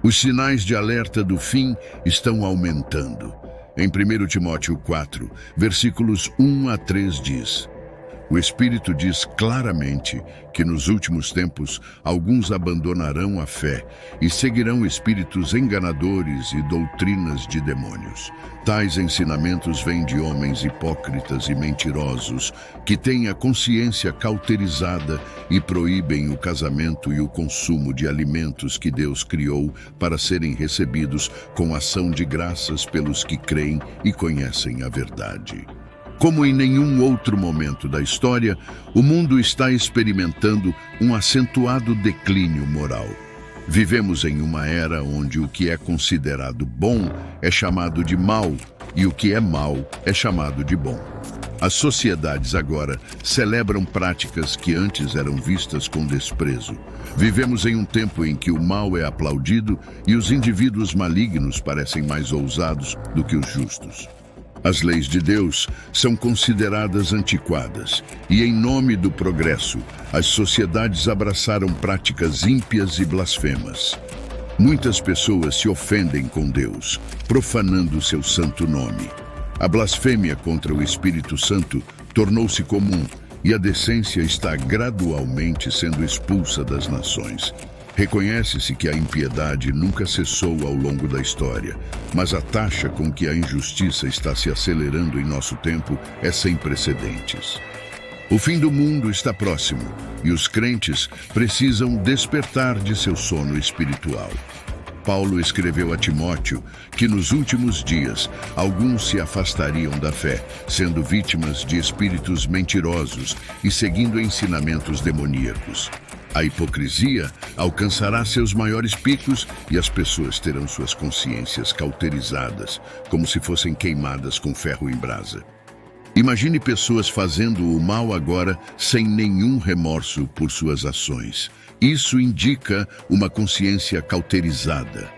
Os sinais de alerta do fim estão aumentando. Em 1 Timóteo 4, versículos 1 a 3 diz: o Espírito diz claramente que nos últimos tempos alguns abandonarão a fé e seguirão espíritos enganadores e doutrinas de demônios. Tais ensinamentos vêm de homens hipócritas e mentirosos que têm a consciência cauterizada e proíbem o casamento e o consumo de alimentos que Deus criou para serem recebidos com ação de graças pelos que creem e conhecem a verdade. Como em nenhum outro momento da história, o mundo está experimentando um acentuado declínio moral. Vivemos em uma era onde o que é considerado bom é chamado de mal e o que é mal é chamado de bom. As sociedades agora celebram práticas que antes eram vistas com desprezo. Vivemos em um tempo em que o mal é aplaudido e os indivíduos malignos parecem mais ousados do que os justos. As leis de Deus são consideradas antiquadas e, em nome do progresso, as sociedades abraçaram práticas ímpias e blasfemas. Muitas pessoas se ofendem com Deus, profanando seu santo nome. A blasfêmia contra o Espírito Santo tornou-se comum e a decência está gradualmente sendo expulsa das nações. Reconhece-se que a impiedade nunca cessou ao longo da história, mas a taxa com que a injustiça está se acelerando em nosso tempo é sem precedentes. O fim do mundo está próximo e os crentes precisam despertar de seu sono espiritual. Paulo escreveu a Timóteo que nos últimos dias alguns se afastariam da fé, sendo vítimas de espíritos mentirosos e seguindo ensinamentos demoníacos. A hipocrisia alcançará seus maiores picos e as pessoas terão suas consciências cauterizadas, como se fossem queimadas com ferro em brasa. Imagine pessoas fazendo o mal agora sem nenhum remorso por suas ações. Isso indica uma consciência cauterizada,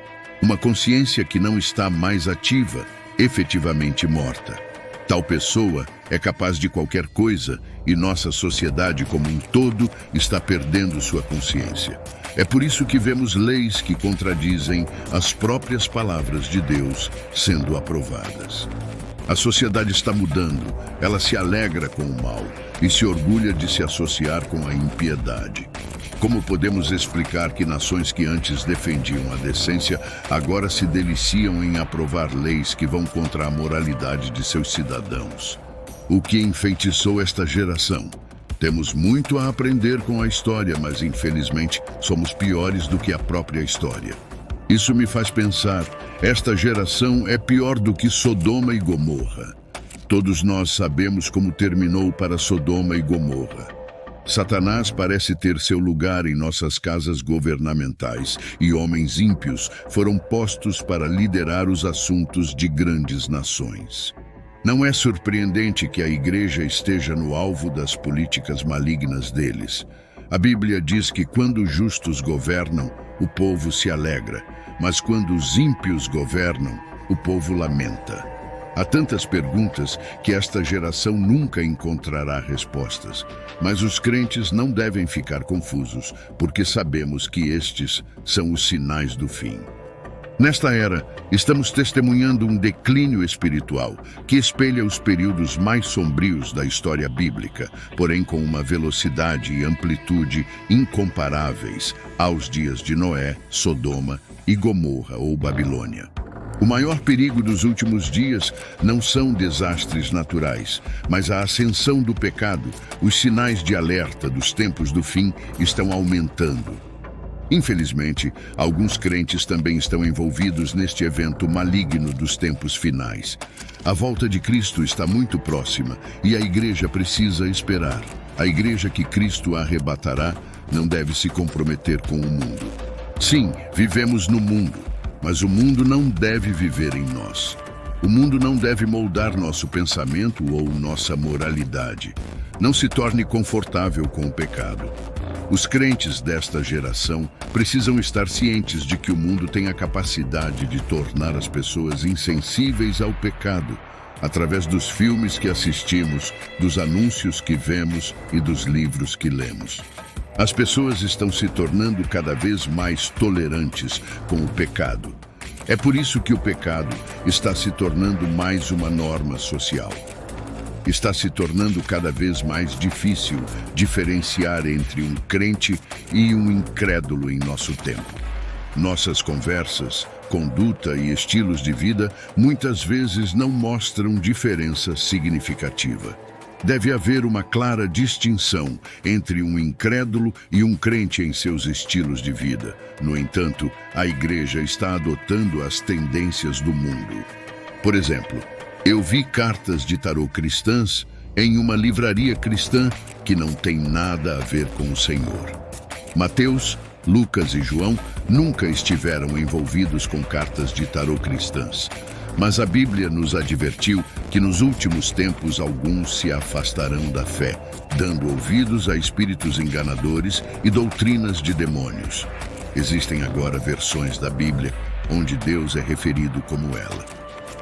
uma consciência que não está mais ativa, efetivamente morta. Tal pessoa é capaz de qualquer coisa e nossa sociedade como um todo está perdendo sua consciência. É por isso que vemos leis que contradizem as próprias palavras de Deus sendo aprovadas. A sociedade está mudando, ela se alegra com o mal e se orgulha de se associar com a impiedade. Como podemos explicar que nações que antes defendiam a decência agora se deliciam em aprovar leis que vão contra a moralidade de seus cidadãos? O que enfeitiçou esta geração? Temos muito a aprender com a história, mas infelizmente somos piores do que a própria história. Isso me faz pensar, esta geração é pior do que Sodoma e Gomorra. Todos nós sabemos como terminou para Sodoma e Gomorra. Satanás parece ter seu lugar em nossas casas governamentais e homens ímpios foram postos para liderar os assuntos de grandes nações. Não é surpreendente que a igreja esteja no alvo das políticas malignas deles. A Bíblia diz que quando os justos governam, o povo se alegra, mas quando os ímpios governam, o povo lamenta. Há tantas perguntas que esta geração nunca encontrará respostas, mas os crentes não devem ficar confusos, porque sabemos que estes são os sinais do fim. Nesta era, estamos testemunhando um declínio espiritual que espelha os períodos mais sombrios da história bíblica, porém com uma velocidade e amplitude incomparáveis aos dias de Noé, Sodoma e Gomorra ou Babilônia. O maior perigo dos últimos dias não são desastres naturais, mas a ascensão do pecado. Os sinais de alerta dos tempos do fim estão aumentando. Infelizmente, alguns crentes também estão envolvidos neste evento maligno dos tempos finais. A volta de Cristo está muito próxima e a igreja precisa esperar. A igreja que Cristo arrebatará não deve se comprometer com o mundo. Sim, vivemos no mundo, mas o mundo não deve viver em nós. O mundo não deve moldar nosso pensamento ou nossa moralidade. Não se torne confortável com o pecado. Os crentes desta geração precisam estar cientes de que o mundo tem a capacidade de tornar as pessoas insensíveis ao pecado, através dos filmes que assistimos, dos anúncios que vemos e dos livros que lemos. As pessoas estão se tornando cada vez mais tolerantes com o pecado. É por isso que o pecado está se tornando mais uma norma social. Está se tornando cada vez mais difícil diferenciar entre um crente e um incrédulo em nosso tempo. Nossas conversas, conduta e estilos de vida muitas vezes não mostram diferença significativa. Deve haver uma clara distinção entre um incrédulo e um crente em seus estilos de vida. No entanto, a igreja está adotando as tendências do mundo. Por exemplo, eu vi cartas de tarô cristãs em uma livraria cristã que não tem nada a ver com o Senhor. Mateus, Lucas e João nunca estiveram envolvidos com cartas de tarô cristãs. Mas a Bíblia nos advertiu que nos últimos tempos alguns se afastarão da fé, dando ouvidos a espíritos enganadores e doutrinas de demônios. Existem agora versões da Bíblia onde Deus é referido como ela.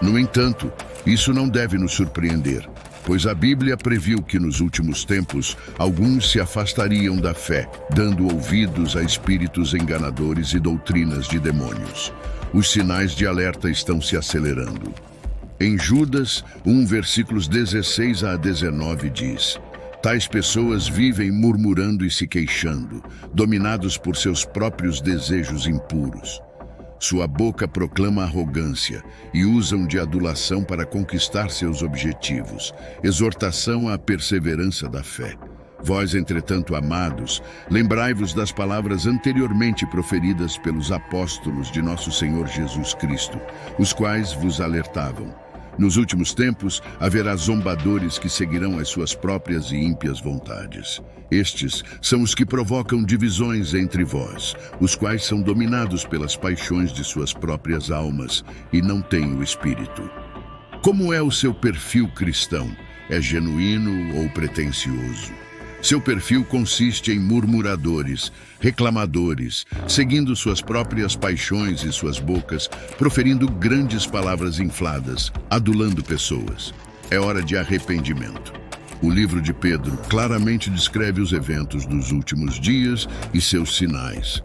No entanto, isso não deve nos surpreender, pois a Bíblia previu que nos últimos tempos alguns se afastariam da fé, dando ouvidos a espíritos enganadores e doutrinas de demônios. Os sinais de alerta estão se acelerando. Em Judas 1, versículos 16 a 19 diz: tais pessoas vivem murmurando e se queixando, dominados por seus próprios desejos impuros. Sua boca proclama arrogância e usam de adulação para conquistar seus objetivos, exortação à perseverança da fé. Vós, entretanto, amados, lembrai-vos das palavras anteriormente proferidas pelos apóstolos de nosso Senhor Jesus Cristo, os quais vos alertavam. Nos últimos tempos, haverá zombadores que seguirão as suas próprias e ímpias vontades. Estes são os que provocam divisões entre vós, os quais são dominados pelas paixões de suas próprias almas e não têm o Espírito. Como é o seu perfil cristão? É genuíno ou pretensioso? Seu perfil consiste em murmuradores, reclamadores, seguindo suas próprias paixões e suas bocas, proferindo grandes palavras infladas, adulando pessoas. É hora de arrependimento. O livro de Pedro claramente descreve os eventos dos últimos dias e seus sinais.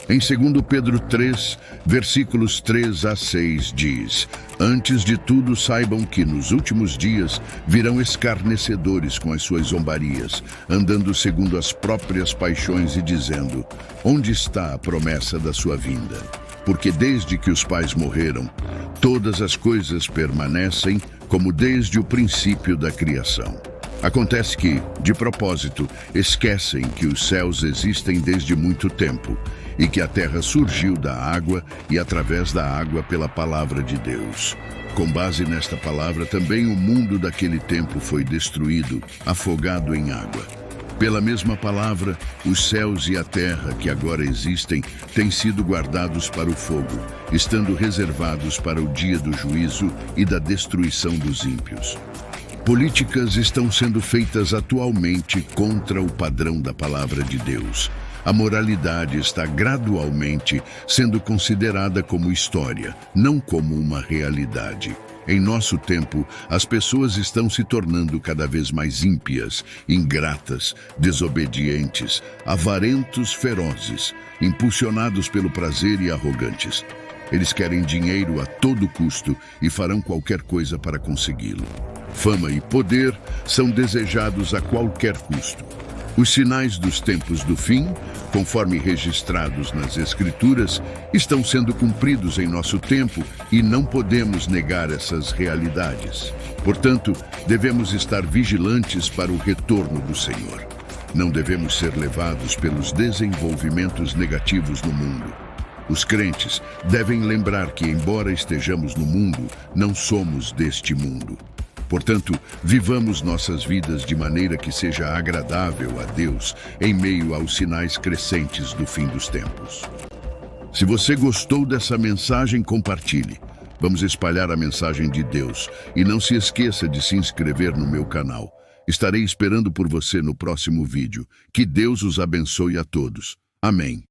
Em 2 Pedro 3, versículos 3 a 6 diz: antes de tudo saibam que nos últimos dias virão escarnecedores com as suas zombarias, andando segundo as próprias paixões e dizendo: onde está a promessa da sua vinda? Porque desde que os pais morreram, todas as coisas permanecem como desde o princípio da criação. Acontece que, de propósito, esquecem que os céus existem desde muito tempo e que a terra surgiu da água e através da água pela palavra de Deus. Com base nesta palavra, também o mundo daquele tempo foi destruído, afogado em água. Pela mesma palavra, os céus e a terra que agora existem têm sido guardados para o fogo, estando reservados para o dia do juízo e da destruição dos ímpios. Políticas estão sendo feitas atualmente contra o padrão da palavra de Deus. A moralidade está gradualmente sendo considerada como história, não como uma realidade. Em nosso tempo, as pessoas estão se tornando cada vez mais ímpias, ingratas, desobedientes, avarentos, ferozes, impulsionados pelo prazer e arrogantes. Eles querem dinheiro a todo custo e farão qualquer coisa para consegui-lo. Fama e poder são desejados a qualquer custo. Os sinais dos tempos do fim, conforme registrados nas Escrituras, estão sendo cumpridos em nosso tempo e não podemos negar essas realidades. Portanto, devemos estar vigilantes para o retorno do Senhor. Não devemos ser levados pelos desenvolvimentos negativos no mundo. Os crentes devem lembrar que, embora estejamos no mundo, não somos deste mundo. Portanto, vivamos nossas vidas de maneira que seja agradável a Deus em meio aos sinais crescentes do fim dos tempos. Se você gostou dessa mensagem, compartilhe. Vamos espalhar a mensagem de Deus e não se esqueça de se inscrever no meu canal. Estarei esperando por você no próximo vídeo. Que Deus os abençoe a todos. Amém.